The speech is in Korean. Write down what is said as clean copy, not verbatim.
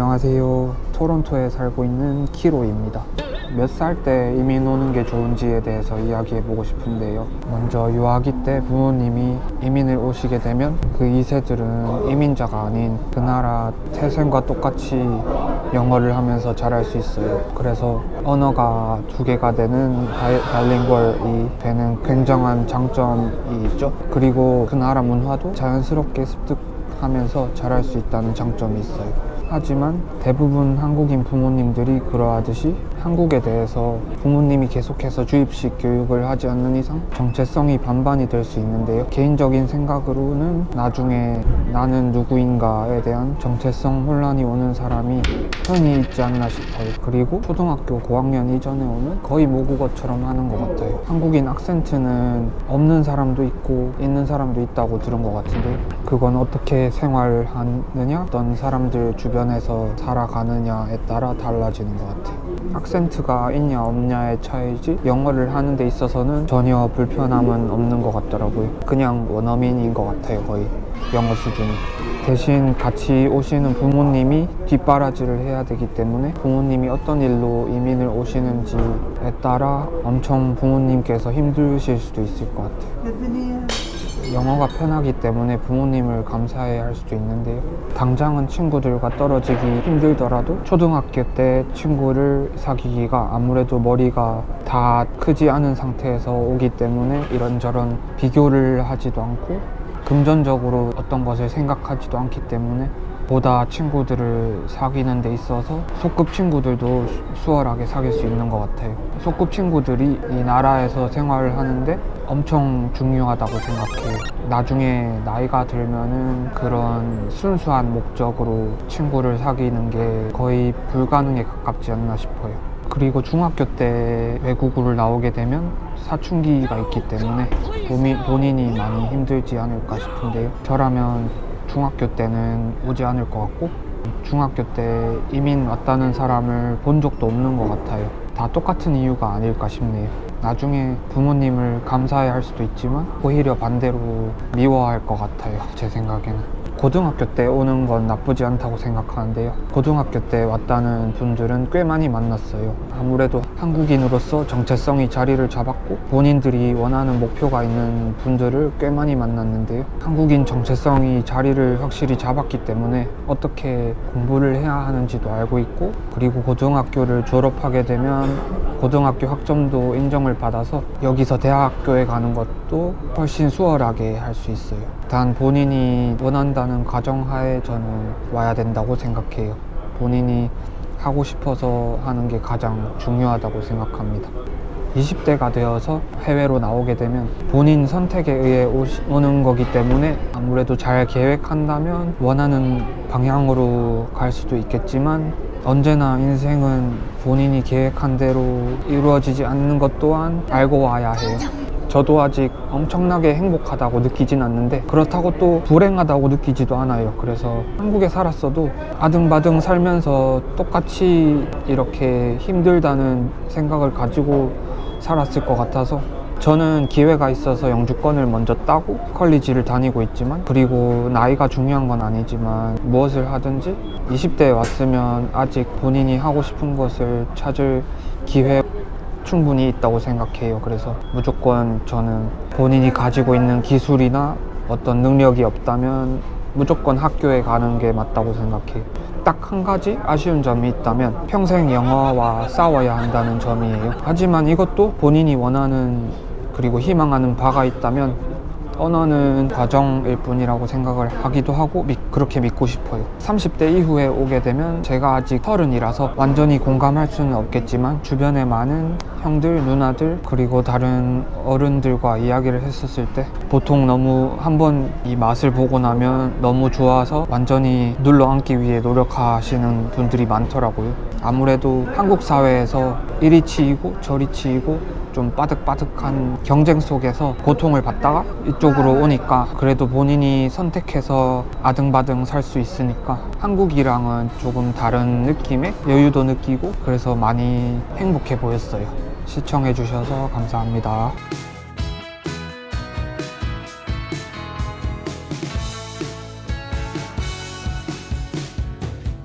안녕하세요. 토론토에 살고 있는 키로입니다. 몇 살 때 이민 오는 게 좋은지에 대해서 이야기해보고 싶은데요. 먼저 유아기 때 부모님이 이민을 오시게 되면 그 2세들은 이민자가 아닌 그 나라 태생과 똑같이 영어를 하면서 자랄 수 있어요. 그래서 언어가 두 개가 되는 바이링구얼이 되는 굉장한 장점이 있죠. 그리고 그 나라 문화도 자연스럽게 습득하면서 자랄 수 있다는 장점이 있어요. 하지만 대부분 한국인 부모님들이 그러하듯이 한국에 대해서 부모님이 계속해서 주입식 교육을 하지 않는 이상 정체성이 반반이 될 수 있는데요. 개인적인 생각으로는 나중에 나는 누구인가에 대한 정체성 혼란이 오는 사람이 흔히 있지 않나 싶어요. 그리고 초등학교 고학년 이전에 오는 거의 모국어처럼 하는 것 같아요. 한국인 악센트는 없는 사람도 있고 있는 사람도 있다고 들은 것 같은데 그건 어떻게 생활하느냐, 어떤 사람들 주변에서 살아가느냐에 따라 달라지는 것 같아요. 악센트가 있냐 없냐의 차이지 영어를 하는 데 있어서는 전혀 불편함은 없는 것 같더라고요. 그냥 원어민인 것 같아요. 거의 영어 수준이. 대신 같이 오시는 부모님이 뒷바라지를 해야 되기 때문에 부모님이 어떤 일로 이민을 오시는지에 따라 엄청 부모님께서 힘드실 수도 있을 것 같아요. 영어가 편하기 때문에 부모님을 감사해야 할 수도 있는데요. 당장은 친구들과 떨어지기 힘들더라도 초등학교 때 친구를 사귀기가 아무래도 머리가 다 크지 않은 상태에서 오기 때문에 이런저런 비교를 하지도 않고 금전적으로 어떤 것을 생각하지도 않기 때문에 보다 친구들을 사귀는 데 있어서 소꿉 친구들도 수월하게 사귈 수 있는 것 같아요. 소꿉 친구들이 이 나라에서 생활을 하는데 엄청 중요하다고 생각해요. 나중에 나이가 들면은 그런 순수한 목적으로 친구를 사귀는 게 거의 불가능에 가깝지 않나 싶어요. 그리고 중학교 때 외국을 나오게 되면 사춘기가 있기 때문에 본인이 많이 힘들지 않을까 싶은데요. 저라면 중학교 때는 오지 않을 것 같고 중학교 때 이민 왔다는 사람을 본 적도 없는 것 같아요. 다 똑같은 이유가 아닐까 싶네요. 나중에 부모님을 감사해야 할 수도 있지만 오히려 반대로 미워할 것 같아요. 제 생각에는. 고등학교 때 오는 건 나쁘지 않다고 생각하는데요. 고등학교 때 왔다는 분들은 꽤 많이 만났어요. 아무래도 한국인으로서 정체성이 자리를 잡았고 본인들이 원하는 목표가 있는 분들을 꽤 많이 만났는데요. 한국인 정체성이 자리를 확실히 잡았기 때문에 어떻게 공부를 해야 하는지도 알고 있고 그리고 고등학교를 졸업하게 되면 고등학교 학점도 인정을 받아서 여기서 대학교에 가는 것도 훨씬 수월하게 할 수 있어요. 단 본인이 원한다는 가정하에 저는 와야 된다고 생각해요. 본인이 하고 싶어서 하는 게 가장 중요하다고 생각합니다. 20대가 되어서 해외로 나오게 되면 본인 선택에 의해 오는 거기 때문에 아무래도 잘 계획한다면 원하는 방향으로 갈 수도 있겠지만 언제나 인생은 본인이 계획한 대로 이루어지지 않는 것 또한 알고 와야 해요. 저도 아직 엄청나게 행복하다고 느끼진 않는데 그렇다고 또 불행하다고 느끼지도 않아요. 그래서 한국에 살았어도 아등바등 살면서 똑같이 이렇게 힘들다는 생각을 가지고 살았을 것 같아서 저는 기회가 있어서 영주권을 먼저 따고 컬리지를 다니고 있지만 그리고 나이가 중요한 건 아니지만 무엇을 하든지 20대에 왔으면 아직 본인이 하고 싶은 것을 찾을 기회 충분히 있다고 생각해요. 그래서 무조건 저는 본인이 가지고 있는 기술이나 어떤 능력이 없다면 무조건 학교에 가는 게 맞다고 생각해요. 딱 한 가지 아쉬운 점이 있다면 평생 영어와 싸워야 한다는 점이에요. 하지만 이것도 본인이 원하는 그리고 희망하는 바가 있다면 언어는 과정일 뿐이라고 생각을 하기도 하고 그렇게 믿고 싶어요. 30대 이후에 오게 되면 제가 아직 30이라서 완전히 공감할 수는 없겠지만 주변에 많은 형들, 누나들 그리고 다른 어른들과 이야기를 했었을 때 보통 너무 한번 이 맛을 보고 나면 너무 좋아서 완전히 눌러앉기 위해 노력하시는 분들이 많더라고요. 아무래도 한국 사회에서 이리 치이고 저리 치이고 좀 빠득빠득한 경쟁 속에서 고통을 받다가 이쪽으로 오니까 그래도 본인이 선택해서 아등바등 살 수 있으니까 한국이랑은 조금 다른 느낌의 여유도 느끼고 그래서 많이 행복해 보였어요. 시청해 주셔서 감사합니다.